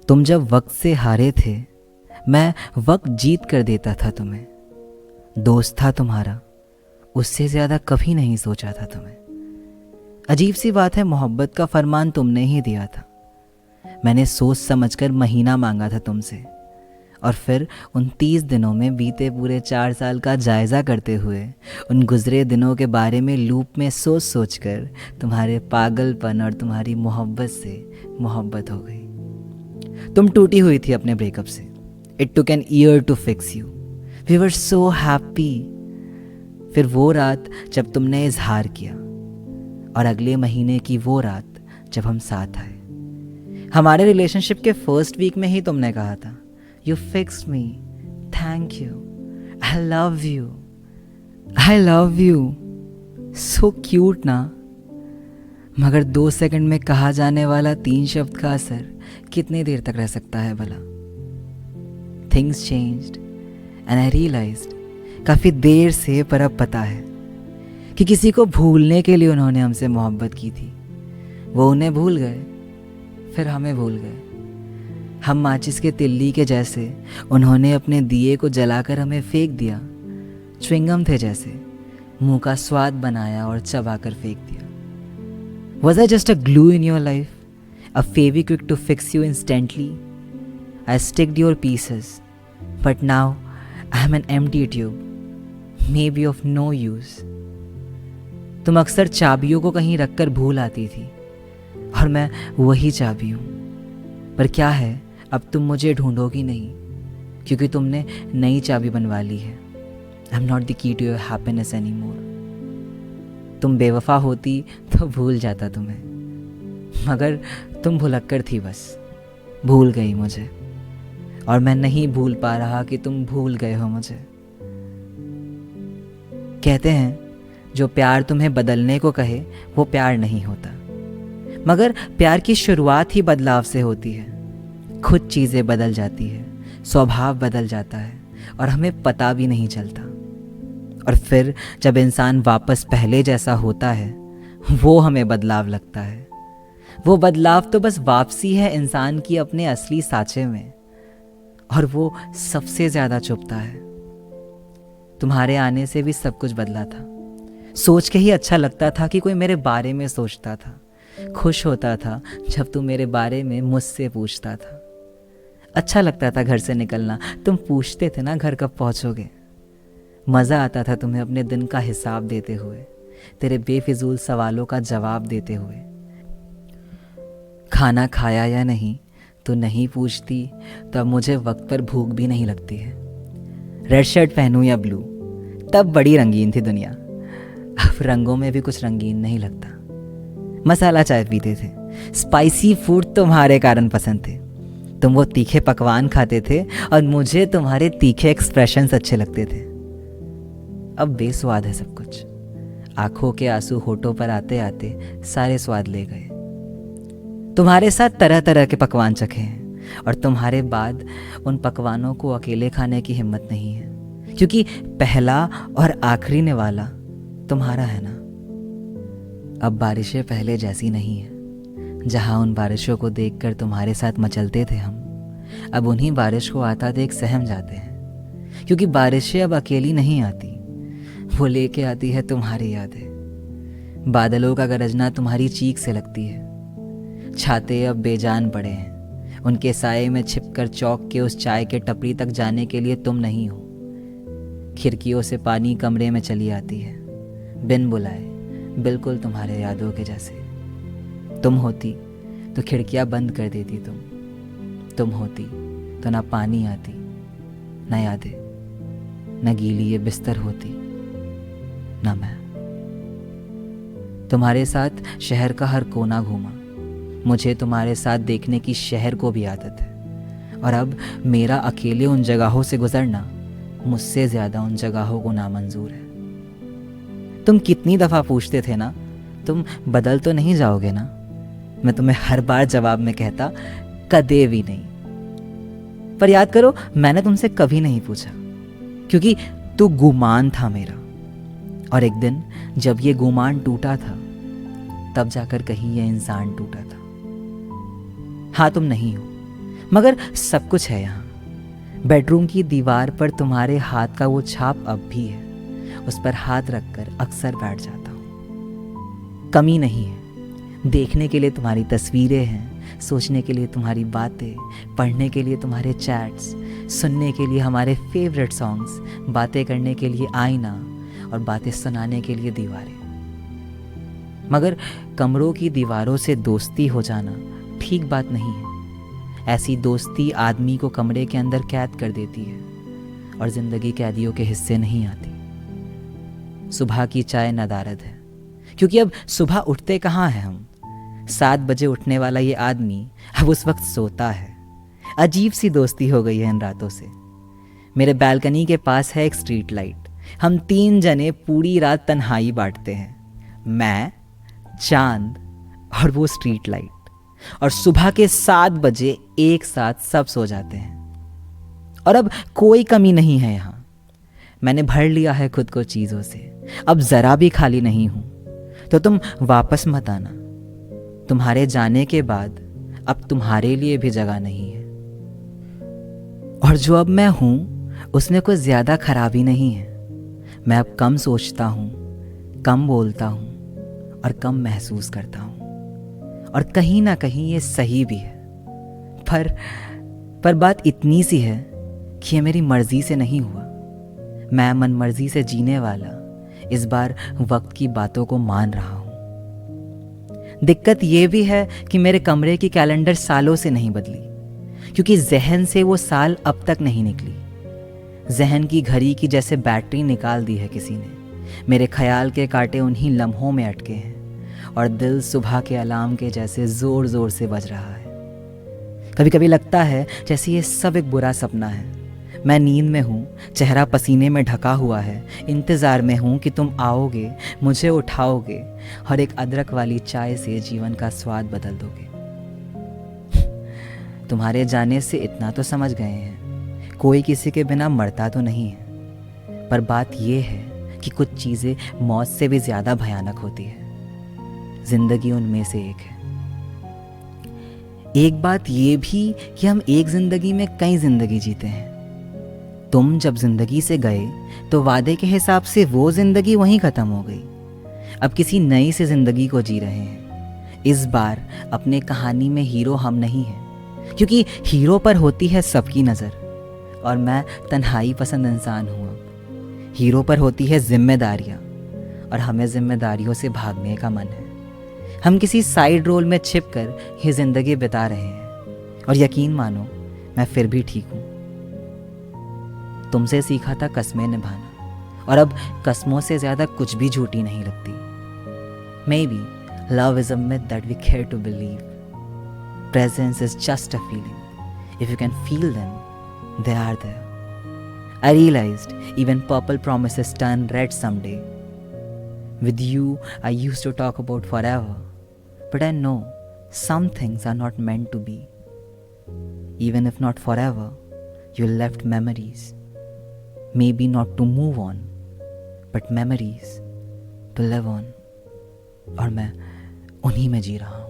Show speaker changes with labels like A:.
A: तुम जब वक्त से हारे थे, मैं वक्त जीत कर देता था तुम्हें। दोस्त था तुम्हारा, उससे ज़्यादा कभी नहीं सोचा था तुम्हें। अजीब सी बात है, मोहब्बत का फरमान तुमने ही दिया था। मैंने सोच समझकर महीना मांगा था तुमसे, और फिर उन 30 दिनों में बीते पूरे 4 साल का जायज़ा करते हुए उन गुज़रे दिनों के बारे में लूप में सोच सोच कर तुम्हारे पागलपन और तुम्हारी मोहब्बत से मोहब्बत हो गई। तुम टूटी हुई थी अपने ब्रेकअप से। It took an year to fix you. We were so happy. फिर वो रात जब तुमने इजहार किया, और अगले महीने की वो रात जब हम साथ आए। हमारे रिलेशनशिप के फर्स्ट वीक में ही तुमने कहा था, you fixed me, thank you, I love you, I love you. So cute ना। मगर 2 सेकंड में कहा जाने वाला 3 शब्द का असर कितनी देर तक रह सकता है भला। Things changed and I realised, काफ़ी देर से, पर अब पता है कि किसी को भूलने के लिए उन्होंने हमसे मोहब्बत की थी। वो उन्हें भूल गए, फिर हमें भूल गए। हम माचिस के तिल्ली के जैसे उन्होंने अपने दिए को जलाकर हमें फेंक दिया। च्विंगम थे जैसे, मुंह का स्वाद बनाया और चबाकर फेंक दिया। Was I just a glue in your life? A Fevikwik to fix you instantly? I sticked your pieces, but now I am an empty tube, maybe of no use. तुम अक्सर चाबियों को कहीं रखकर भूल आती थी, और मैं वही चाबी हूँ। पर क्या है, अब तुम मुझे ढूंढोगी नहीं, क्योंकि तुमने नई चाबी बनवा ली है। I am not the key to your happiness any more. तुम बेवफा होती तो भूल जाता तुम्हें, मगर तुम भुलक्कर थी बस, भूल गई मुझे। और मैं नहीं भूल पा रहा कि तुम भूल गए हो मुझे। कहते हैं जो प्यार तुम्हें बदलने को कहे वो प्यार नहीं होता, मगर प्यार की शुरुआत ही बदलाव से होती है। खुद चीज़ें बदल जाती है, स्वभाव बदल जाता है, और हमें पता भी नहीं चलता। और फिर जब इंसान वापस पहले जैसा होता है, वो हमें बदलाव लगता है। वो बदलाव तो बस वापसी है इंसान की अपने असली साँचे में, और वो सबसे ज़्यादा चुभता है। तुम्हारे आने से भी सब कुछ बदला था। सोच के ही अच्छा लगता था कि कोई मेरे बारे में सोचता था। खुश होता था जब तू मेरे बारे में मुझसे पूछता था। अच्छा लगता था घर से निकलना, तुम पूछते थे ना घर कब पहुँचोगे। मज़ा आता था तुम्हें अपने दिन का हिसाब देते हुए, तेरे बेफिजूल सवालों का जवाब देते हुए। खाना खाया या नहीं तो नहीं पूछती, तो अब मुझे वक्त पर भूख भी नहीं लगती है। रेड शर्ट पहनूं या ब्लू, तब बड़ी रंगीन थी दुनिया, अब रंगों में भी कुछ रंगीन नहीं लगता। मसाला चाय पीते थे, स्पाइसी फूड तुम्हारे कारण पसंद थे। तुम वो तीखे पकवान खाते थे और मुझे तुम्हारे तीखे एक्सप्रेशंस अच्छे लगते थे। अब बेस्वाद है सब कुछ। आंखों के आंसू होठों पर आते आते सारे स्वाद ले गए। तुम्हारे साथ तरह तरह के पकवान चखे हैं, और तुम्हारे बाद उन पकवानों को अकेले खाने की हिम्मत नहीं है, क्योंकि पहला और आखिरी निवाला तुम्हारा है ना। अब बारिशें पहले जैसी नहीं है। जहाँ उन बारिशों को देखकर तुम्हारे साथ मचलते थे हम, अब उन्हीं बारिश को आता देख सहम जाते हैं, क्योंकि बारिशें अब अकेली नहीं आती, वो लेके आती है तुम्हारी यादें। बादलों का गरजना तुम्हारी चीख से लगती है। छाते अब बेजान पड़े हैं, उनके साये में छिपकर चौक के उस चाय के टपरी तक जाने के लिए तुम नहीं हो। खिड़कियों से पानी कमरे में चली आती है, बिन बुलाए, बिल्कुल तुम्हारे यादों के जैसे। तुम होती तो खिड़कियां बंद कर देती तुम होती तो ना पानी आती, ना यादें, न गीली ये बिस्तर होती, ना मैं। तुम्हारे साथ शहर का हर कोना घूमा, मुझे तुम्हारे साथ देखने की शहर को भी आदत है। और अब मेरा अकेले उन जगहों से गुजरना मुझसे ज़्यादा उन जगहों को नामंजूर है। तुम कितनी दफ़ा पूछते थे ना, तुम बदल तो नहीं जाओगे ना। मैं तुम्हें हर बार जवाब में कहता, कदे भी नहीं। पर याद करो, मैंने तुमसे कभी नहीं पूछा, क्योंकि तू गुमान था मेरा। और एक दिन जब ये गुमान टूटा था, तब जाकर कहीं ये इंसान टूटा था। हाँ, तुम नहीं हो, मगर सब कुछ है यहाँ। बेडरूम की दीवार पर तुम्हारे हाथ का वो छाप अब भी है। उस पर हाथ रखकर अक्सर बैठ जाता हूँ। कमी नहीं है। देखने के लिए तुम्हारी तस्वीरें हैं, सोचने के लिए तुम्हारी बातें, पढ़ने के लिए तुम्हारे चैट्स, सुनने के लिए हमारे फेवरेट सॉन्ग्स, बातें करने के लिए आईना और बातें सुनाने के लिए दीवारें। मगर कमरों की दीवारों से दोस्ती हो जाना ठीक बात नहीं है। ऐसी दोस्ती आदमी को कमरे के अंदर कैद कर देती है और जिंदगी कैदियों के हिस्से नहीं आती। सुबह की चाय नदारद है, क्योंकि अब सुबह उठते कहाँ हैं हम। 7 बजे उठने वाला ये आदमी अब उस वक्त सोता है। अजीब सी दोस्ती हो गई है इन रातों से। मेरे बालकनी के पास है एक स्ट्रीट लाइट। हम 3 जने पूरी रात तन्हाई बांटते हैं, मैं, चांद और वो स्ट्रीट लाइट। और सुबह के 7 बजे एक साथ सब सो जाते हैं। और अब कोई कमी नहीं है यहाँ। मैंने भर लिया है खुद को चीजों से, अब जरा भी खाली नहीं हूं। तो तुम वापस मत आना। तुम्हारे जाने के बाद अब तुम्हारे लिए भी जगह नहीं है। और जो अब मैं हूं उसमें कुछ ज्यादा खराबी नहीं है। मैं अब कम सोचता हूं, कम बोलता हूं और कम महसूस करता हूं। और कहीं ना कहीं ये सही भी है। पर बात इतनी सी है कि ये मेरी मर्जी से नहीं हुआ। मैं मन मर्जी से जीने वाला इस बार वक्त की बातों को मान रहा हूं। दिक्कत ये भी है कि मेरे कमरे की कैलेंडर सालों से नहीं बदली, क्योंकि जहन से वो साल अब तक नहीं निकली। जहन की घड़ी की जैसे बैटरी निकाल दी है किसी ने। मेरे ख्याल के कांटे उन्हीं लम्हों में अटके हैं और दिल सुबह के अलार्म के जैसे जोर जोर से बज रहा है। कभी कभी लगता है जैसे ये सब एक बुरा सपना है। मैं नींद में हूँ, चेहरा पसीने में ढका हुआ है, इंतज़ार में हूँ कि तुम आओगे, मुझे उठाओगे और एक अदरक वाली चाय से जीवन का स्वाद बदल दोगे। तुम्हारे जाने से इतना तो समझ गए हैं, कोई किसी के बिना मरता तो नहीं है। पर बात यह है कि कुछ चीज़ें मौत से भी ज़्यादा भयानक होती है। जिंदगी उनमें से एक है। एक बात ये भी कि हम एक जिंदगी में कई जिंदगी जीते हैं। तुम जब जिंदगी से गए तो वादे के हिसाब से वो जिंदगी वहीं खत्म हो गई। अब किसी नई से जिंदगी को जी रहे हैं। इस बार अपने कहानी में हीरो हम नहीं हैं, क्योंकि हीरो पर होती है सबकी नज़र और मैं तन्हाई पसंद इंसान हूँ। हीरो पर होती है जिम्मेदारियाँ और हमें जिम्मेदारियों से भागने का मन है। हम किसी साइड रोल में छिपकर ये जिंदगी बिता रहे हैं और यकीन मानो मैं फिर भी ठीक हूँ। तुमसे सीखा था कस्में निभाना और अब कस्मों से ज्यादा कुछ भी झूठी नहीं लगती। Maybe love is a myth that we care to believe. Presence is just a feeling. If you can feel them, they are there. I realized even purple promises turn red someday. With you, I used to talk about forever. But I know some things are not meant to be. Even if not forever, you left memories. Maybe not to move on, but memories to live on. और मैं उन्हीं में जी रहा हूँ।